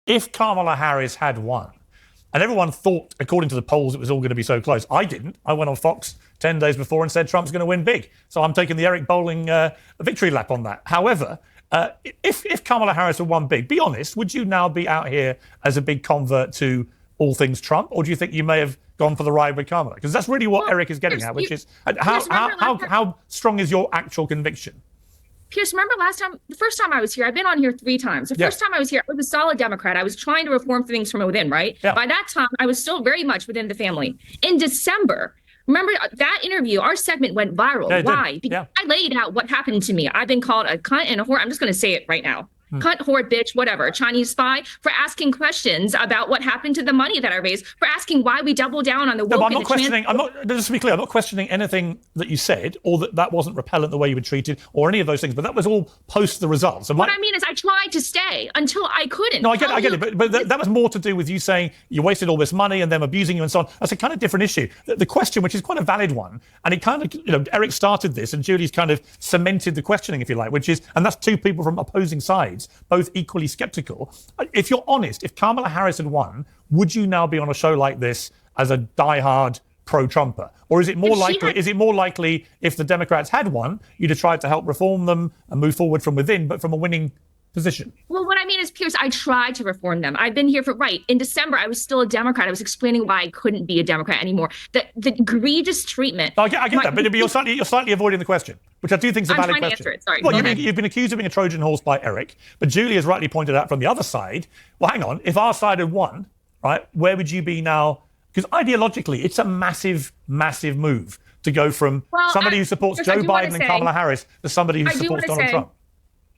if Kamala Harris had won, and everyone thought, according to the polls, it was all going to be so close. I didn't. I went on Fox 10 days before and said Trump's going to win big. So I'm taking the Eric Bolling victory lap on that. However, if Kamala Harris had won big, be honest, would you now be out here as a big convert to all things Trump? Or do you think you may have gone for the ride with Kamala? Because that's really what Eric is getting at, which is how strong is your actual conviction? Pierce, remember the first time I was here, I've been on here 3 times. The first time I was here, I was a solid Democrat. I was trying to reform things from within, right? Yeah. By that time, I was still very much within the family. In December, remember that interview, our segment went viral. Yeah, why? Because I laid out what happened to me. I've been called a cunt and a whore. I'm just going to say it right now. Cunt, whore, bitch, whatever, Chinese spy, for asking questions about what happened to the money that I raised, for asking why we double down on the woke. No, but I'm not questioning, just to be clear, I'm not questioning anything that you said, or that wasn't repellent the way you were treated, or any of those things, but that was all post the results. What I mean is I tried to stay until I couldn't. No, I get it, but that was more to do with you saying you wasted all this money and them abusing you and so on. That's a kind of different issue. The question, which is quite a valid one, and it kind of, Eric started this, and Julie's kind of cemented the questioning, if you like, which is, and that's 2 people from opposing sides, both equally skeptical. If you're honest, if Kamala Harris had won, would you now be on a show like this as a diehard pro-Trumper? Or is it more likely if the Democrats had won, you'd have tried to help reform them and move forward from within, but from a winning position? Well, what I mean is, Piers, I tried to reform them. I've been here in December, I was still a Democrat. I was explaining why I couldn't be a Democrat anymore. The egregious treatment. I get that, but you're slightly avoiding the question, which I do think is a valid question. I'm trying to answer it. Sorry. Well, you've been accused of being a Trojan horse by Eric, but Julie has rightly pointed out from the other side, well, hang on, if our side had won, right, where would you be now? Because ideologically, it's a massive, massive move to go from somebody who supports Joe Biden and Kamala Harris to somebody who supports Donald Trump.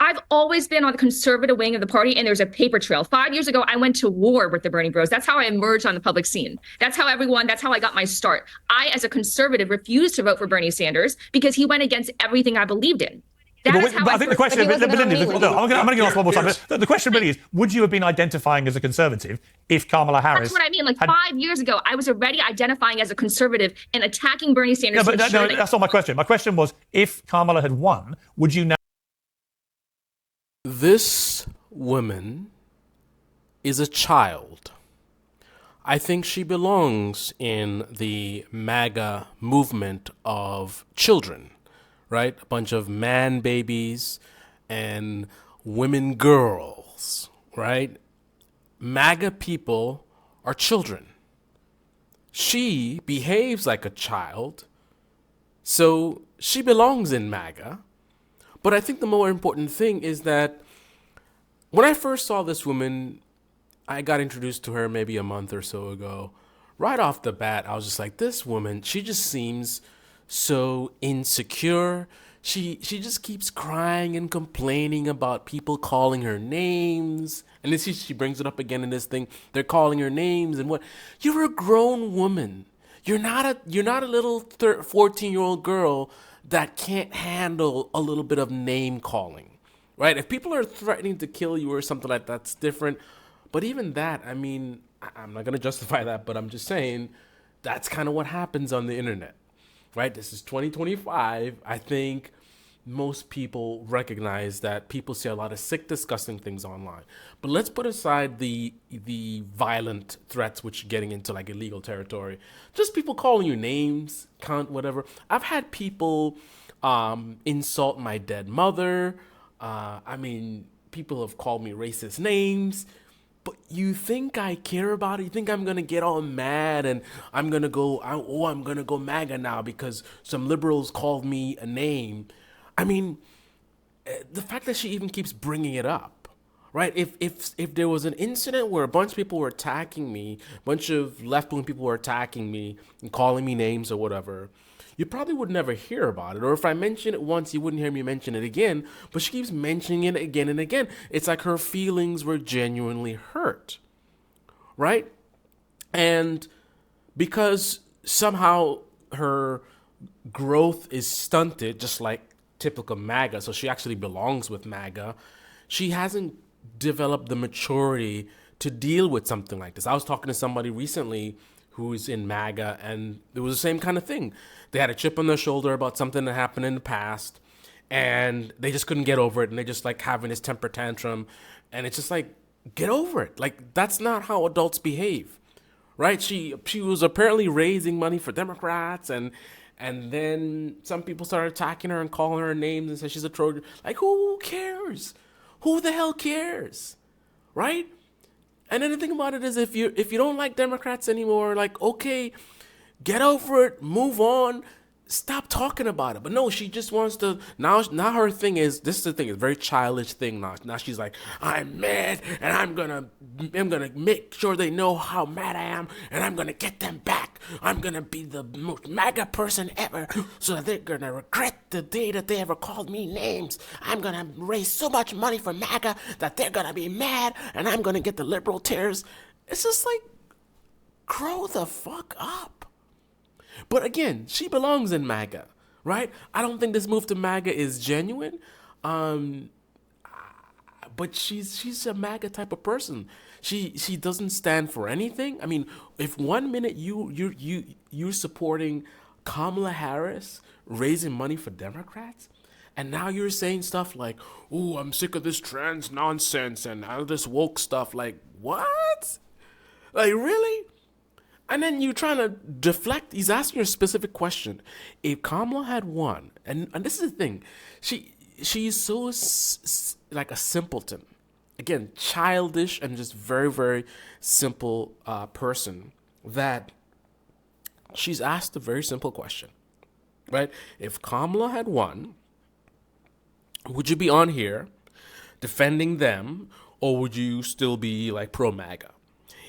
I've always been on the conservative wing of the party, and there's a paper trail. 5 years ago, I went to war with the Bernie Bros. That's how I emerged on the public scene. That's how I got my start. I, as a conservative, refused to vote for Bernie Sanders because he went against everything I believed in. I think the question, Lindy, I'm going to ask one more time. The question really is, would you have been identifying as a conservative if Kamala Harris... That's what I mean. 5 years ago, I was already identifying as a conservative and attacking Bernie Sanders. No, that's not my question. My question was, if Kamala had won, would you now... This woman is a child. I think she belongs in the MAGA movement of children, right? A bunch of man babies and women girls, right? MAGA people are children. She behaves like a child, so she belongs in MAGA. But I think the more important thing is that when I first saw this woman, I got introduced to her maybe a month or so ago. Right off the bat, I was just like, this woman, she just seems so insecure. She just keeps crying and complaining about people calling her names. And then she brings it up again in this thing. They're calling her names and what? You're a grown woman. You're not a little 14-year-old girl that can't handle a little bit of name calling, right? If people are threatening to kill you or something like that's different. But even that, I mean, I'm not going to justify that, but I'm just saying that's kind of what happens on the internet, right? This is 2025. I think most people recognize that people say a lot of sick, disgusting things online. But let's put aside the violent threats, which are getting into like illegal territory. Just people calling you names, cunt, whatever. I've had people insult my dead mother. People have called me racist names. But you think I care about it? You think I'm going to get all mad and I'm going to go MAGA now because some liberals called me a name? I mean, the fact that she even keeps bringing it up, right? If there was an incident where a bunch of people were attacking me, a bunch of left-wing people were attacking me and calling me names or whatever, you probably would never hear about it. Or if I mention it once, you wouldn't hear me mention it again. But she keeps mentioning it again and again. It's like her feelings were genuinely hurt, right? And because somehow her growth is stunted, just like typical MAGA, so she actually belongs with MAGA, she hasn't developed the maturity to deal with something like this. I was talking to somebody recently who's in MAGA, and it was the same kind of thing. They had a chip on their shoulder about something that happened in the past, and they just couldn't get over it, and they just like having this temper tantrum, and it's just like, get over it. Like, that's not how adults behave, right? She was apparently raising money for Democrats, and then some people started attacking her and calling her names and said she's a Trojan. Like, who cares? Who the hell cares, right? And then the thing about it is, if you don't like Democrats anymore, like, okay, get over it, move on, stop talking about it. But no, she just wants to, now her thing is, this is the thing, it's a very childish thing now. Now she's like, I'm mad, and I'm gonna make sure they know how mad I am, and I'm gonna get them back. I'm gonna be the most MAGA person ever, so that they're gonna regret the day that they ever called me names. I'm gonna raise so much money for MAGA that they're gonna be mad, and I'm gonna get the liberal tears. It's just like, grow the fuck up. But again, she belongs in MAGA, right? I don't think this move to MAGA is genuine, but she's a MAGA type of person. She doesn't stand for anything. I mean, if 1 minute you're supporting Kamala Harris raising money for Democrats, and now you're saying stuff like, "Oh, I'm sick of this trans nonsense and all this woke stuff." Like, what? Like, really? And then you're trying to deflect. He's asking you a specific question. If Kamala had won, and this is the thing, she's so like a simpleton. Again, childish and just very, very simple person, that she's asked a very simple question, right? If Kamala had won, would you be on here defending them, or would you still be like pro-MAGA?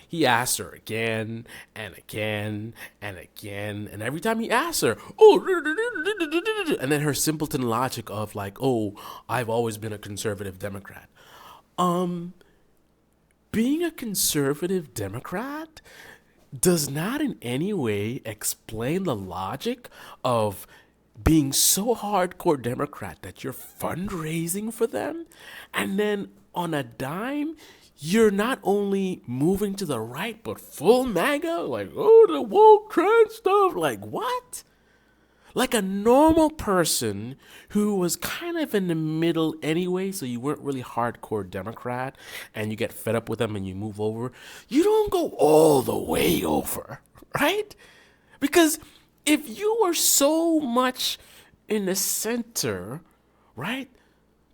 He asked her again and again and again, and every time he asked her, oh, and then her simpleton logic of like, oh, I've always been a conservative Democrat. Being a conservative Democrat does not in any way explain the logic of being so hardcore Democrat that you're fundraising for them, and then on a dime, you're not only moving to the right, but full MAGA, like, oh, the woke trans stuff. Like, what? Like a normal person who was kind of in the middle anyway, so you weren't really hardcore Democrat, and you get fed up with them and you move over. You don't go all the way over, right? Because if you were so much in the center, right,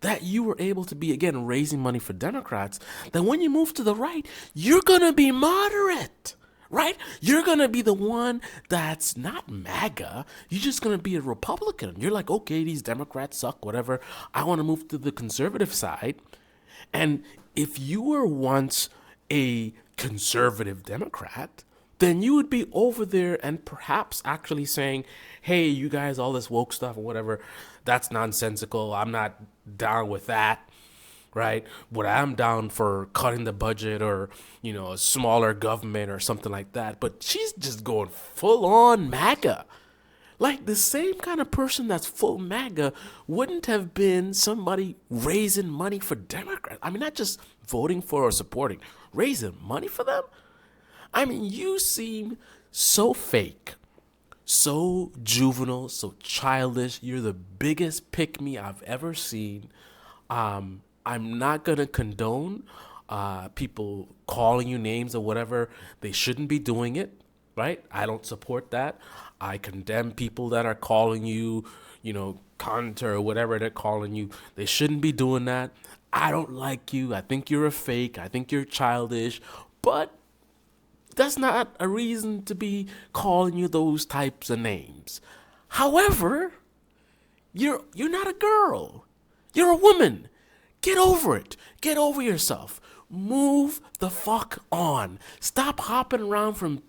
that you were able to be, again, raising money for Democrats, then when you move to the right, you're going to be moderate, right? You're going to be the one that's not MAGA. You're just going to be a Republican. You're like, okay, these Democrats suck, whatever. I want to move to the conservative side. And if you were once a conservative Democrat, then you would be over there and perhaps actually saying, hey, you guys, all this woke stuff or whatever, that's nonsensical. I'm not down with that, right? But I'm down for cutting the budget or, you know, a smaller government or something like that. But she's just going full on MAGA. Like the same kind of person that's full MAGA wouldn't have been somebody raising money for Democrats. I mean, not just voting for or supporting, raising money for them. I mean, you seem so fake, so juvenile, so childish. You're the biggest pick-me I've ever seen. I'm not going to condone people calling you names or whatever. They shouldn't be doing it, right? I don't support that. I condemn people that are calling you, you know, cunt or whatever they're calling you. They shouldn't be doing that. I don't like you. I think you're a fake. I think you're childish. But that's not a reason to be calling you those types of names. However, you're not a girl. You're a woman. Get over it. Get over yourself. Move the fuck on. Stop hopping around from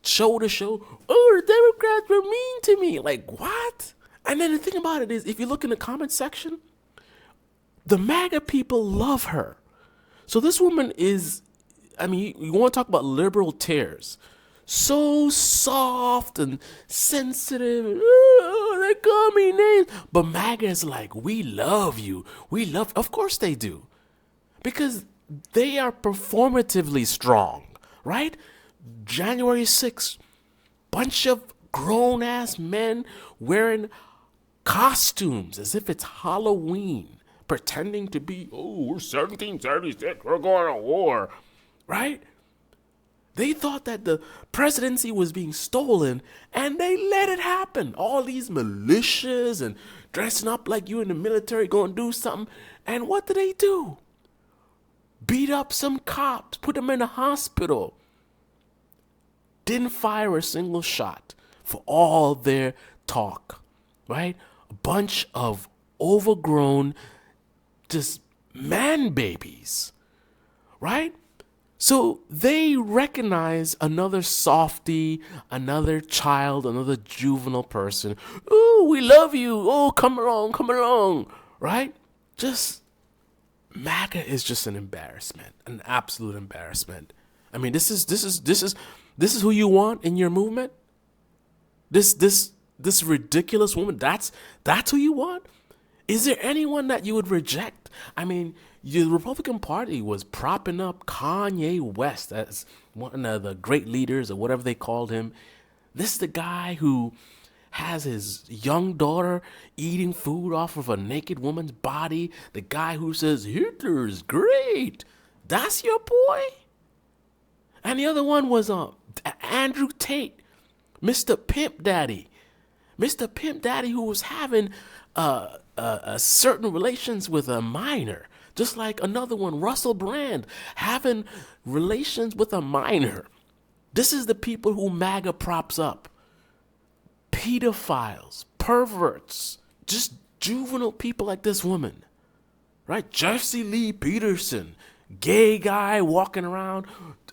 show to show. Oh, the Democrats were mean to me. Like, what? And then the thing about it is, if you look in the comment section, the MAGA people love her. So this woman is, I mean, you want to talk about liberal tears. So soft and sensitive. Oh, they call me names. But MAGA is like, we love you. We love, of course they do. Because they are performatively strong, right? January 6th, bunch of grown-ass men wearing costumes as if it's Halloween. pretending to be, oh, we're 1776, we're going to war, right? They thought that the presidency was being stolen, and they let it happen. All these militias and dressing up like you in the military going to do something. And what did they do? Beat up some cops, put them in a hospital. Didn't fire a single shot for all their talk, right? A bunch of overgrown, just man babies, right? So they recognize another softy, another child, another juvenile person. Oh, we love you. Oh, come along, right? Just MAGA is just an embarrassment, an absolute embarrassment. I mean, this is who you want in your movement. This ridiculous woman. That's who you want. Is there anyone that you would reject? I mean, the Republican Party was propping up Kanye West as one of the great leaders or whatever they called him. This is the guy who has his young daughter eating food off of a naked woman's body. The guy who says Hitler's great. That's your boy? And the other one was Andrew Tate, Mr. Pimp Daddy. Mr. Pimp Daddy who was having certain relations with a minor. Just like another one, Russell Brand, having relations with a minor. This is the people who MAGA props up. Pedophiles, perverts, just juvenile people like this woman, right? Jesse Lee Peterson, gay guy walking around.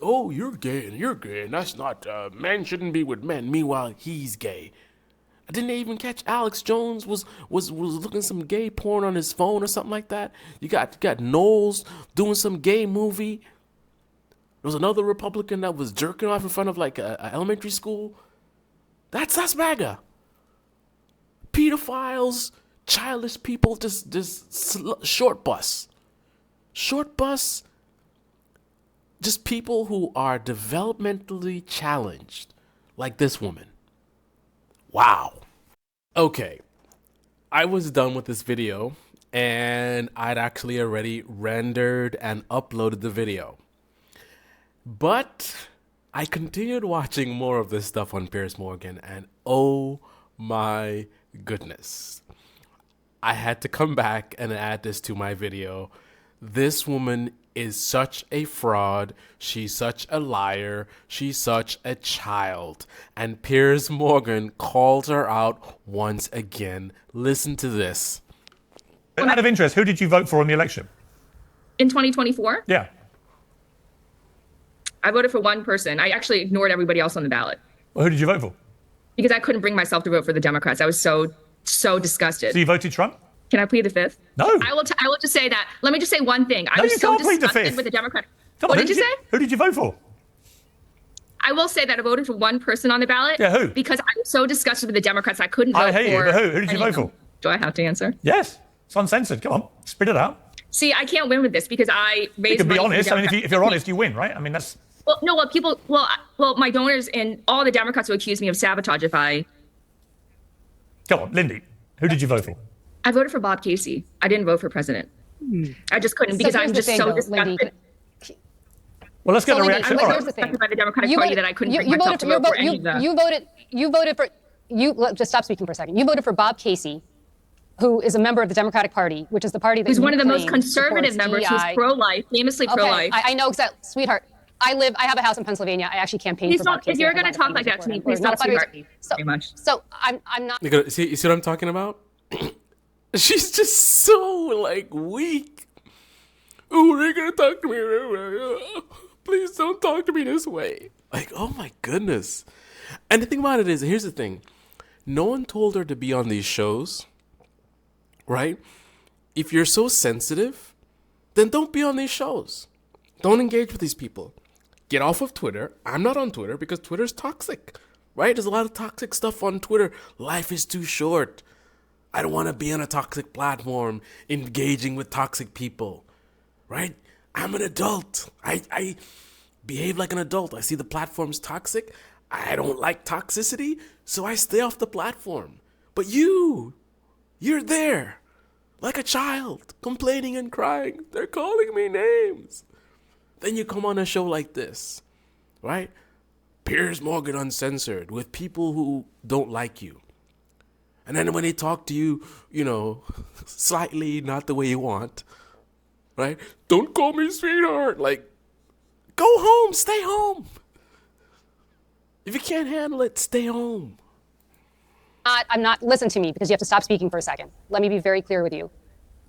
Oh, you're gay, and that's not, men shouldn't be with men. Meanwhile, he's gay. Didn't they even catch Alex Jones was looking some gay porn on his phone or something like that? You got Knowles doing some gay movie. There was another Republican that was jerking off in front of like a elementary school. That's MAGA. Pedophiles, childish people, just short bus. Short bus, just people who are developmentally challenged, like this woman. Wow. Okay, I was done with this video, and I'd actually already rendered and uploaded the video. But I continued watching more of this stuff on Piers Morgan, and oh my goodness. I had to come back and add this to my video. This woman is such a fraud. She's such a liar. She's such a child. And Piers Morgan called her out once again. Listen to this. Out of interest, who did you vote for in the election? In 2024? Yeah. I voted for one person. I actually ignored everybody else on the ballot. Well, who did you vote for? Because I couldn't bring myself to vote for the Democrats. I was so disgusted. So you voted Trump? Can I plead the fifth? No. I will just say that. Let me just say one thing. I was so disgusted with the Democrat. What did you say? Who did you vote for? I will say that I voted for one person on the ballot. Yeah, who? Because I was so disgusted with the Democrats, I couldn't vote for. I hate you, but who did you vote for? Do I have to answer? Yes. It's uncensored. Come on, spit it out. See, I can't win with this because I raised money. You can be honest. I mean, if you're honest, you win, right? I mean, that's. Well, no. Well, my donors and all the Democrats will accuse me of sabotage if I. Come on, Lindy. Who did you vote for? I voted for Bob Casey. I didn't vote for president. I just couldn't because I'm just so disgusted. Well, let's get a reaction. I'm so disgusted by the Democratic Party that I couldn't bring myself to vote for any of them. You voted for. Just stop speaking for a second. You voted for Bob Casey, who is a member of the Democratic Party, which is the party that who's one of the most conservative members, who's pro-life, famously pro-life. I know exactly, sweetheart. I have a house in Pennsylvania. I actually campaigned for Bob Casey. If you're going to talk like that to me, please don't sweetheart me very much. So I'm not. You see what I'm talking about? She's just so like weak. Oh, they're gonna talk to me. Please don't talk to me this way. Like, oh my goodness. And the thing about it is, here's the thing. No one told her to be on these shows, right? If you're so sensitive, then don't be on these shows. Don't engage with these people. Get off of Twitter. I'm not on Twitter because Twitter's toxic, right? There's a lot of toxic stuff on Twitter. Life is too short. I don't want to be on a toxic platform engaging with toxic people, right? I'm an adult. I behave like an adult. I see the platform's toxic. I don't like toxicity, so I stay off the platform. But you're there. like a child, complaining and crying. They're calling me names. Then you come on a show like this, right? Piers Morgan Uncensored, with people who don't like you. And then when they talk to you, slightly not the way you want, right? Don't call me sweetheart. Like, go home, stay home. If you can't handle it, stay home. Listen to me, because you have to stop speaking for a second. Let me be very clear with you.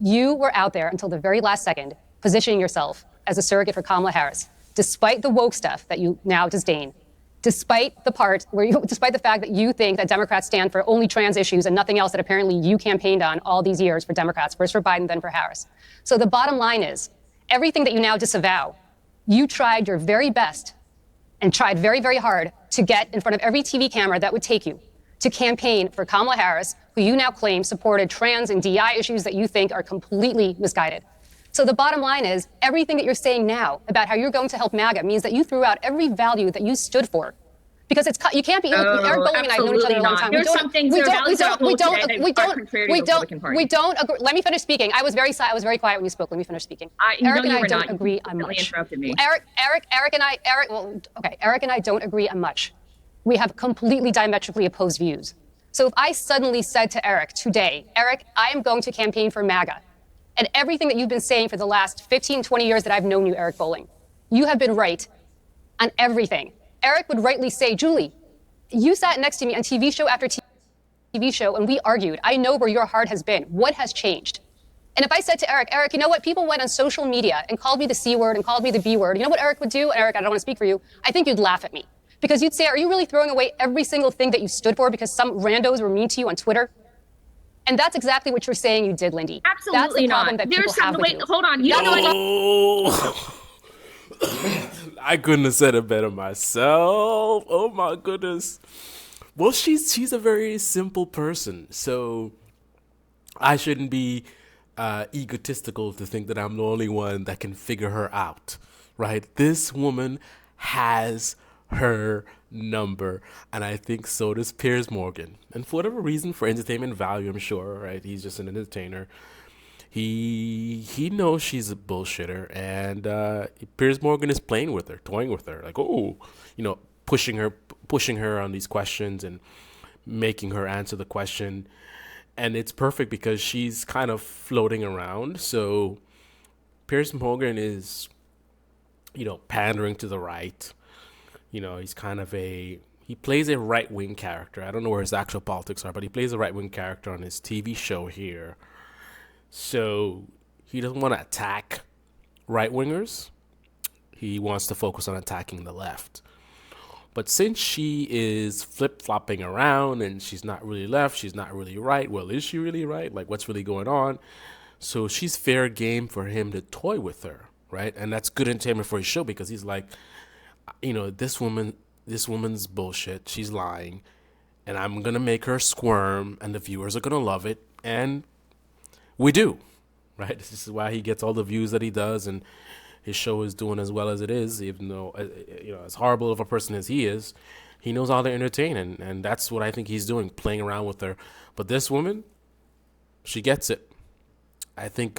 You were out there until the very last second, positioning yourself as a surrogate for Kamala Harris, despite the woke stuff that you now disdain, despite the fact that you think that Democrats stand for only trans issues and nothing else that apparently you campaigned on all these years for Democrats, first for Biden, then for Harris. So the bottom line is, everything that you now disavow, you tried your very best and tried very, very hard to get in front of every TV camera that would take you to campaign for Kamala Harris, who you now claim supported trans and DEI issues that you think are completely misguided. So the bottom line is, everything that you're saying now about how you're going to help MAGA means that you threw out every value that you stood for. Because you can't be, Eric Bolling and I have known each other a long time. There's some things that we don't agree. Let me finish speaking. I was very quiet when you spoke. Let me finish speaking. Eric and I don't agree on much. Eric and I don't agree on much. We have completely diametrically opposed views. So if I suddenly said to Eric today, Eric, I am going to campaign for MAGA, and everything that you've been saying for the last 15, 20 years that I've known you, Eric Bolling, you have been right on everything. Eric would rightly say, Julie, you sat next to me on TV show after TV show, and we argued. I know where your heart has been. What has changed? And if I said to Eric, you know what? People went on social media and called me the C word and called me the B word. You know what Eric would do? Eric, I don't want to speak for you. I think you'd laugh at me. Because you'd say, are you really throwing away every single thing that you stood for because some randos were mean to you on Twitter? And that's exactly what you're saying you did, Lindy. Absolutely not. Hold on. I couldn't have said it better myself. Oh my goodness. Well, she's a very simple person, so I shouldn't be egotistical to think that I'm the only one that can figure her out, right? This woman has her number, and I think so does Piers Morgan. And for whatever reason, for entertainment value, I'm sure, right? He's just an entertainer. He knows she's a bullshitter, and Piers Morgan is playing with her, toying with her, like, pushing her on these questions and making her answer the question. And it's perfect because she's kind of floating around. So Piers Morgan is, pandering to the right. He's kind of he plays a right-wing character. I don't know where his actual politics are, but he plays a right-wing character on his TV show here. So he doesn't want to attack right-wingers. He wants to focus on attacking the left. But since she is flip-flopping around and she's not really left, she's not really right, well, is she really right? Like, what's really going on? So she's fair game for him to toy with her, right? And that's good entertainment for his show because he's like, this woman's bullshit. She's lying. And I'm going to make her squirm and the viewers are going to love it. And we do, right? This is why he gets all the views that he does, and his show is doing as well as it is, even though, as horrible of a person as he is, he knows how to entertain, and that's what I think he's doing, playing around with her. But this woman, she gets it. I think,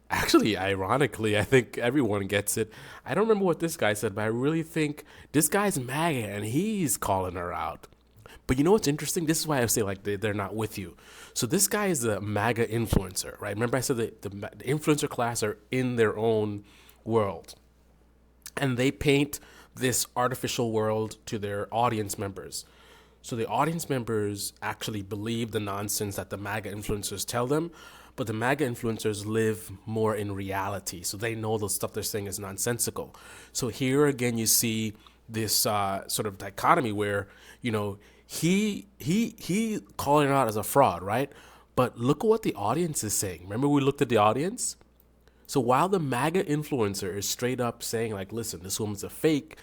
actually, ironically, I think everyone gets it. I don't remember what this guy said, but I really think this guy's MAGA, and he's calling her out. But you know what's interesting? This is why I say, like, they're not with you. So this guy is a MAGA influencer, right? Remember I said that the influencer class are in their own world. And they paint this artificial world to their audience members. So the audience members actually believe the nonsense that the MAGA influencers tell them, but the MAGA influencers live more in reality. So they know the stuff they're saying is nonsensical. So here again, you see this sort of dichotomy where, he calling her out as a fraud, right? But look at what the audience is saying. Remember we looked at the audience? So while the MAGA influencer is straight up saying, like, listen, this woman's a fake,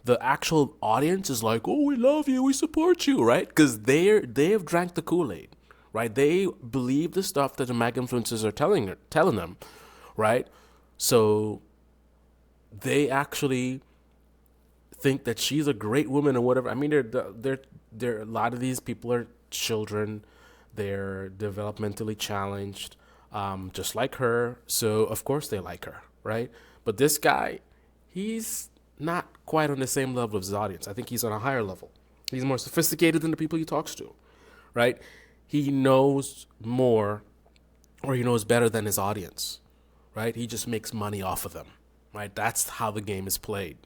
the actual audience is like, oh, we love you, we support you, right? Because they have drank the Kool-Aid, right? They believe the stuff that the MAGA influencers are telling them, right? So they actually think that she's a great woman or whatever. I mean, they're a lot of these people are children. They're developmentally challenged. just like her. So of course they like her, right? But this guy, he's not quite on the same level as his audience. I think he's on a higher level. He's more sophisticated than the people he talks to, right? He knows more, or he knows better than his audience, right? He just makes money off of them, right? That's how the game is played.